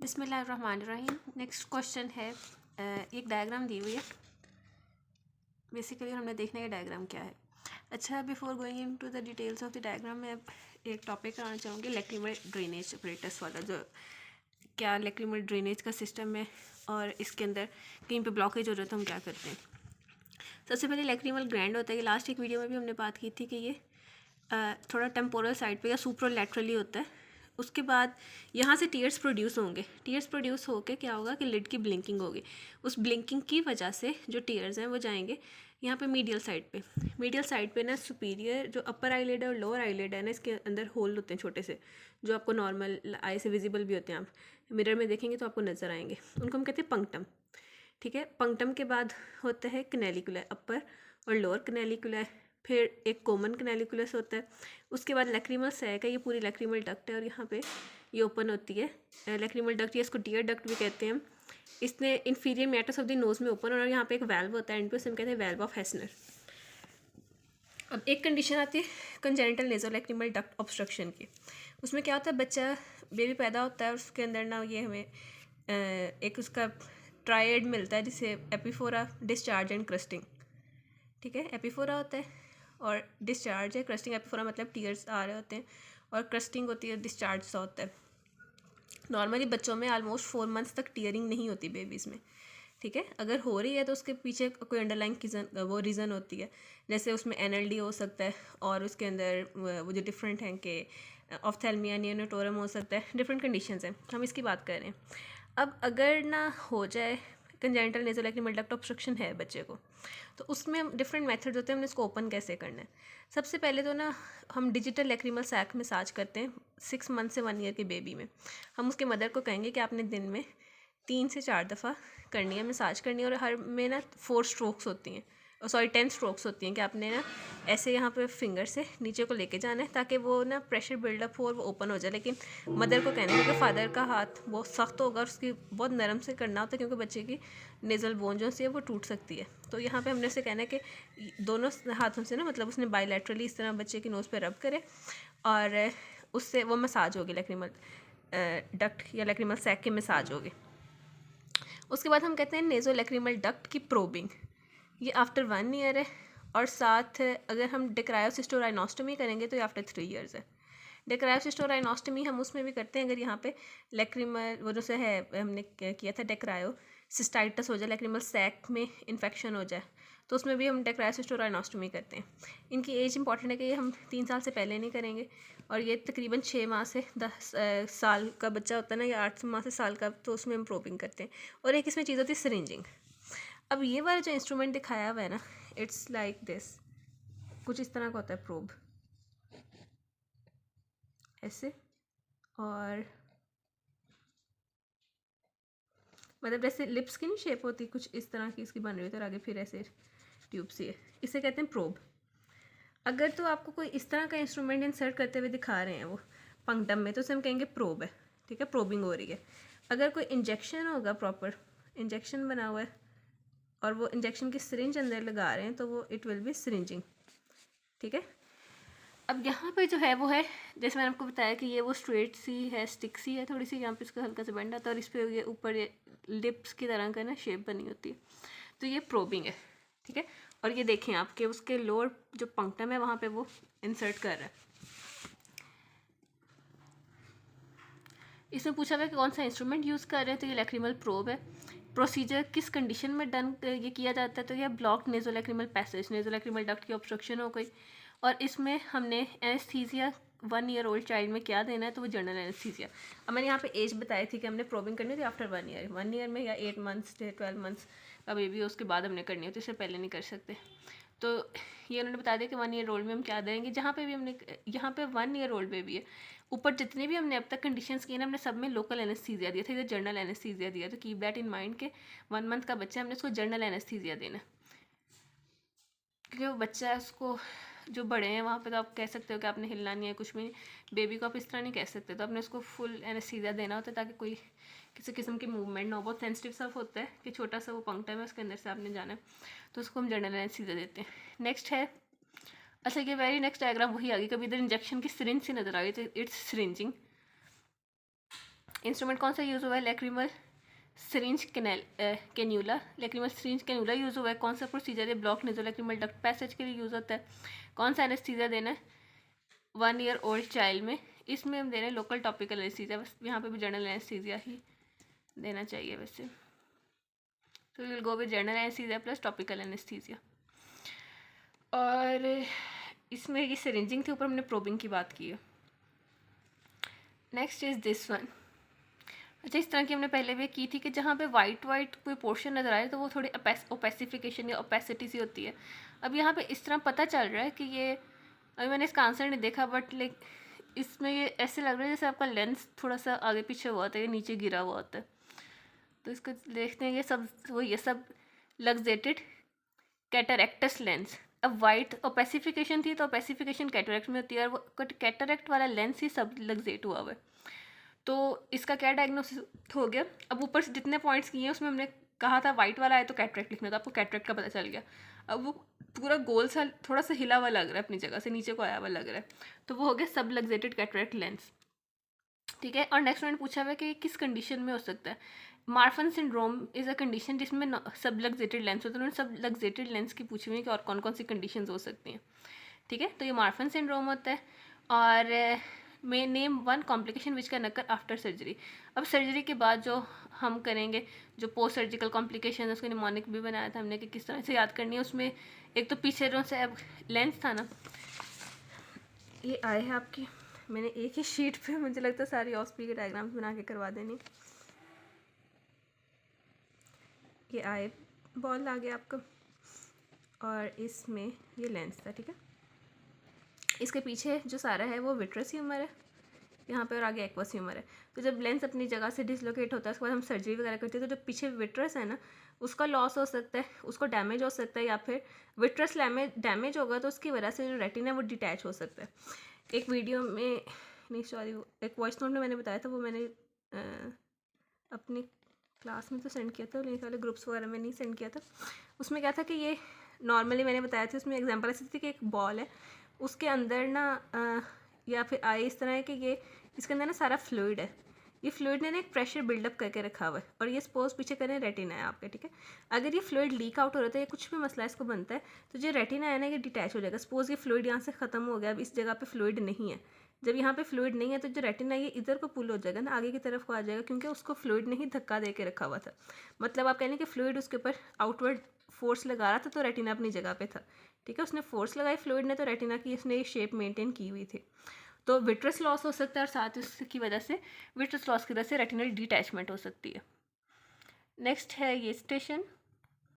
बिस्मिल्लाहिर्रहमानिर्रहीम। Next question है, एक डायग्राम दी हुई है। बेसिकली हमने देखना है डायग्राम क्या है। अच्छा, before going in to the details of the diagram मैं एक टॉपिक कराना चाहूँगी, लैक्रिमल ड्रेनेज अपरेटस वाला। जो क्या लैक्रिमल ड्रेनेज का सिस्टम है और इसके अंदर कहीं पे ब्लॉकेज हो रहा है तो हम क्या करते हैं। सबसे पहले लैक्रिमल ग्लैंड होता है। ये लास्ट एक वीडियो में भी हमने बात की थी कि ये थोड़ा टेम्पोरल साइड पे या सुप्रोलैटरली होता है। उसके बाद यहाँ से टीयर्स प्रोड्यूस होंगे। टीयर्स प्रोड्यूस होकर क्या होगा कि लिड की ब्लिंकिंग होगी। उस ब्लिंकिंग की वजह से जो टीयर्स हैं वो जाएंगे यहाँ पे मीडियल साइड पे। मीडियल साइड पे ना सुपीरियर जो अपर आईलिड है और लोअर आईलिड है ना, इसके अंदर होल होते हैं छोटे से, जो आपको नॉर्मल आई से विजिबल भी होते हैं। आप मिरर में देखेंगे तो आपको नज़र आएंगे। उनको हम कहते हैं पंक्टम। ठीक है, पंक्टम के बाद होता है कैनालिकुला, अपर और लोअर कैनालिकुला। फिर एक कॉमन कैनालिकुलस होता है। उसके बाद लैक्रिमल सैक है, ये पूरी लैक्रिमल डक्ट है और यहाँ पे ये ओपन होती है लैक्रिमल डक्ट, या इसको टीयर डक्ट भी कहते हैं। इसने inferior meatus of the nose में ओपन, और यहाँ पे एक वैल्व होता है एंड पे, उसे हम कहते हैं वैल्व ऑफ हेसनर। अब एक कंडीशन आती है कंजेनिटल नेज़ोलैक्रिमल डक्ट ऑब्स्ट्रक्शन की। उसमें क्या होता है, बच्चा बेबी पैदा होता है और उसके अंदर ना ये हमें एक उसका ट्रायड मिलता है जिसे एपिफोरा, डिस्चार्ज एंड क्रस्टिंग। ठीक है, एपिफोरा होता है और डिस्चार्ज है। क्रस्टिंग, एपिफोरा मतलब टीयर्स आ रहे होते हैं और क्रस्टिंग होती है, डिस्चार्ज सा होता है। नॉर्मली बच्चों में ऑलमोस्ट 4 मंथ्स तक टीयरिंग नहीं होती बेबीज़ में। ठीक है, अगर हो रही है तो उसके पीछे कोई अंडरलाइंग वो रीज़न होती है। जैसे उसमें NLD हो सकता है और उसके अंदर वो जो डिफरेंट हैं कि ऑफ्थेल्मिया, नियोनेटोरम हो सकता है। डिफरेंट कंडीशंस हैं, हम इसकी बात कर रहे हैं। अब अगर ना हो जाए कंजेनिटल नेज़ोलैक्रिमल डक्ट ऑब्स्ट्रक्शन है बच्चे को, तो उसमें हम डिफरेंट मेथड्स होते हैं, हमने इसको ओपन कैसे करना है। सबसे पहले तो ना हम डिजिटल लैक्रिमल सैक मसाज करते हैं 6 मंथ से 1 ईयर के बेबी में। हम उसके मदर को कहेंगे कि आपने दिन में 3 से 4 दफ़ा करनी है, मसाज करनी है। और हर में ना 4 स्ट्रोक्स होती हैं, 10 स्ट्रोक्स होती हैं कि आपने ना ऐसे यहाँ पे फिंगर से नीचे को लेके जाना है ताकि वो ना प्रेशर बिल्डअप हो और वो ओपन हो जाए। लेकिन मदर को कहना है, क्योंकि फादर का हाथ बहुत सख्त होगा और उसकी बहुत नरम से करना होता है, क्योंकि बच्चे की नेज़ल बोन जो है वो टूट सकती है। तो यहाँ पे हमने उसे कहना है कि दोनों हाथों से ना, मतलब उसने बायलैटरली इस तरह बच्चे की नोज़ पे रब करे और उससे वो मसाज होगी, लैक्रिमल डक्ट या लैक्रिमल सैक की मसाज होगी। उसके बाद हम कहते हैं नेज़ोलैक्रिमल डक्ट की प्रोबिंग। ये आफ्टर 1 ईयर है, और साथ अगर हम डेक्रायोसिस्टोराइनोस्टमी करेंगे तो ये आफ्टर 3 ईयर्स है। डेक्रायोसिस्टोराइनोस्टमी हम उसमें भी करते हैं अगर यहाँ पे लैक्रिमल वो जो है हमने किया था डेक्रायोसिस्टाइटिस हो जाए, लैक्रिमल सैक में इन्फेक्शन हो जाए, तो उसमें भी हम डेक्रायोसिस्टोराइनोस्टमी करते हैं। इनकी एज इंपॉर्टेंट है कि ये हम 3 साल से पहले नहीं करेंगे, और ये तकरीबन 6 माह से 10 साल का बच्चा होता है ना, या 8 माह से साल का, तो उसमें हम प्रोबिंग करते हैं। और एक इसमें चीज़ होती है सिरिंजिंग। अब ये वाला जो इंस्ट्रूमेंट दिखाया हुआ है ना, इट्स लाइक दिस, कुछ इस तरह का होता है प्रोब, ऐसे, और मतलब जैसे लिप्स की नहीं शेप होती, कुछ इस तरह की इसकी बन रही होती है, और आगे फिर ऐसे ट्यूब सी है। इसे कहते हैं प्रोब। अगर तो आपको कोई इस तरह का इंस्ट्रूमेंट इंसर्ट करते हुए दिखा रहे हैं वो पंक्टम में, तो उसे हम कहेंगे प्रोब है। ठीक है, प्रोबिंग हो रही है। अगर कोई इंजेक्शन होगा, प्रॉपर इंजेक्शन बना हुआ है और वो इंजेक्शन की सिरिंज अंदर लगा रहे हैं, तो वो इट विल बी सिरिंजिंग। ठीक है, अब यहाँ पे जो है वो है, जैसे मैंने आपको बताया कि ये वो स्ट्रेट सी है, स्टिक सी है थोड़ी सी, यहाँ पे इसका हल्का सा बेंड आता है और इस पर ये ऊपर ये लिप्स की तरह का ना शेप बनी होती है, तो ये प्रोबिंग है। ठीक है, और ये देखें आपके उसके लोअर जो पंक्टम है वहाँ पे वो इंसर्ट कर रहा है। इसमें पूछा हुआ कि कौन सा इंस्ट्रूमेंट यूज़ कर रहे हैं, तो ये लैक्रिमल प्रोब है। प्रोसीजर किस कंडीशन में डन ये किया जाता है, तो यह ब्लॉक नेज़ोलैक्रिमल पैसेज, नेज़ोलैक्रिमल डक्ट की ऑब्स्ट्रक्शन हो गई। और इसमें हमने एनेस्थीसिया 1 ईयर ओल्ड चाइल्ड में क्या देना है, तो वो जनरल एनेस्थीसिया। अब मैंने यहाँ पे एज बताई थी कि हमने प्रोबिंग करनी थी आफ्टर 1 ईयर। 1 ईयर में या 8 मंथ्स से 12 मंथ्स का बेबी हो, उसके बाद हमने करनी होती है, इससे पहले नहीं कर सकते। तो ये उन्होंने बता दिया कि 1 ईयर ओल्ड में हम क्या देंगे। जहाँ पे भी हमने यहाँ पे 1 ईयर ओल्ड बेबी है, ऊपर जितने भी हमने अब तक कंडीशंस किए ना, हमने सब में लोकल एनेस्थीसिया दिया था, इधर जनरल एनेस्थीसिया दिया। तो कीप दैट इन माइंड के 1 मंथ का बच्चा, हमने उसको जनरल एनेस्थीसिया देना, क्योंकि वो बच्चा है, उसको जो बड़े हैं वहाँ पे तो आप कह सकते हो कि आपने हिलना नहीं है, कुछ भी। बेबी को आप इस तरह नहीं कह सकते, तो आपने उसको फुल एनेस्थीसिया देना होता है ताकि कोई किसी किस्म की मूवमेंट ना हो। बहुत सेंसिटिव सा होता है कि छोटा सा वो पंक्टम है, उसके अंदर से आपने जाना है, तो उसको हम जनरल एनेस्थीसिया देते हैं। नेक्स्ट है, अच्छा ये वेरी नेक्स्ट डायग्राम वही आ गई, कभी इधर इंजेक्शन की सिरिंज सी नज़र आ गई, तो इट्स सिरिंजिंग। इंस्ट्रूमेंट कौन सा यूज़ हुआ है? Lacrimal syringe cannula, lacrimal syringe cannula use हुआ है। कौन सा प्रोसीजर है? ब्लॉक नेज़ोलैक्रिमल डक्ट पैसेज के लिए यूज़ होता है। कौन सा एनेस्थीसिया देना है 1 ईयर ओल्ड चाइल्ड में? इसमें हम दे रहे हैं लोकल टॉपिकल एनेस्थीसिया, बस यहाँ पे भी जनरल एनेस्थीसिया ही देना चाहिए वैसे। तो will go with general anaesthesia plus topical anaesthesia. और इसमें ये सिरिंजिंग के ऊपर हमने प्रोबिंग की बात की है। Next is this one. अच्छा, इस तरह की हमने पहले भी की थी कि जहाँ पे वाइट कोई पोर्शन नज़र आए तो वो थोड़ी ओपेसिफिकेशन या ओपेसिटी सी होती है। अब यहाँ पे इस तरह पता चल रहा है कि ये, अभी मैंने इसका आंसर नहीं देखा बट लाइक इसमें ये ऐसे लग रहा है जैसे आपका लेंस थोड़ा सा आगे पीछे हुआ होता है या नीचे गिरा हुआ होता है। तो इसको देखते हैं, ये सब लग्जेटेड कैटरेक्टस लेंस। अब वाइट ओपेसिफिकेशन थी तो ओपेसिफिकेशन कैटरेक्ट में होती है, और वो कैटरेक्ट वाला लेंस ही सब लग्जेट हुआ हुआ है। तो इसका क्या डायग्नोसिस हो गया? अब ऊपर से जितने पॉइंट्स किए हैं उसमें हमने कहा था वाइट वाला है तो कैटरेक्ट लिखना था, आपको कैटरेक्ट का पता चल गया। अब वो पूरा गोल सा थोड़ा सा हिला हुआ लग रहा है, अपनी जगह से नीचे को आया हुआ लग रहा है, तो वो हो गया सब लग्जेटेड कैटरेक्ट लेंस। ठीक है, और नेक्स्ट मैंने पूछा हुआ कि किस कंडीशन में हो सकता है। Marfan syndrome is a condition जिसमें सब लग्जेटेड लेंस होते हैं। उन्होंने सब लग्जेटेड लेंस की पूछी हुई है कि और कौन कौन सी कंडीशंस हो सकती हैं। ठीक है, तो ये मार्फन सिंड्रोम होता है। और may name 1 complication which can occur after surgery. अब सर्जरी के बाद जो हम करेंगे, जो पोस्ट सर्जिकल कॉम्प्लिकेशन है, उसको निमोनिक भी बनाया था हमने कि किस तरह से याद करनी है। उसमें एक तो पीछे जो से अब लेंस था ना, ये आए हैं आपकी, मैंने एक ही शीट पे मुझे लगता है सारी ऑस्पी के डायग्राम्स बना के करवा देनी। ये आए बॉल आ गया आपका, और इसमें ये लेंस था। ठीक है, इसके पीछे जो सारा है वो विट्रस ह्यूमर है यहाँ पे, और आगे एक्वस ह्यूमर है। तो जब लेंस अपनी जगह से डिसलोकेट होता है उसके बाद हम सर्जरी वगैरह करते हैं, तो जो पीछे विट्रस है ना उसका लॉस हो सकता है, उसको डैमेज हो सकता है, या फिर विट्रस डैमेज होगा तो उसकी वजह से जो रेटिना है वो डिटैच हो सकता है। एक वीडियो में नहीं, सॉरी, एक वॉइस नोट में मैंने बताया था, वो मैंने अपनी क्लास में तो सेंड किया था, लेकिन वाले ग्रुप्स वगैरह में नहीं सेंड किया था। उसमें क्या था कि ये नॉर्मली मैंने बताया था, उसमें एग्जांपल ऐसी थी कि एक बॉल है, उसके अंदर ना या फिर आए इस तरह है कि ये इसके अंदर ना सारा फ्लूइड है, ये फ्लूइड ने ना एक प्रेशर बिल्डअप करके रखा हुआ है, और ये सपोज पीछे करें रेटिना है आपके। ठीक है, अगर ये फ्लूइड लीक आउट हो रहा है या कुछ भी मसला इसको बनता है तो जो रेटिना है ना ये डिटैच हो जाएगा। सपोज ये फ्लूइड यहाँ से ख़त्म हो गया, अब इस जगह पे फ्लूइड नहीं है, जब यहाँ पे फ्लूइड नहीं है तो जो रेटिना ये इधर को पुल हो जाएगा ना, आगे की तरफ को आ जाएगा, क्योंकि उसको फ्लूइड ने ही धक्का दे के रखा हुआ था। मतलब आप कह लें कि फ्लूइड उसके ऊपर आउटवर्ड फोर्स लगा रहा था तो रेटिना अपनी जगह पे था। ठीक है, उसने फोर्स लगाई फ्लूइड ने, तो रेटिना की इसने ये शेप मेंटेन की हुई थी। तो विट्रस लॉस हो सकता है, और साथ उसकी वजह से विट्रस लॉस की वजह से रेटिनल डिटैचमेंट हो सकती है। नेक्स्ट है ये स्टेशन,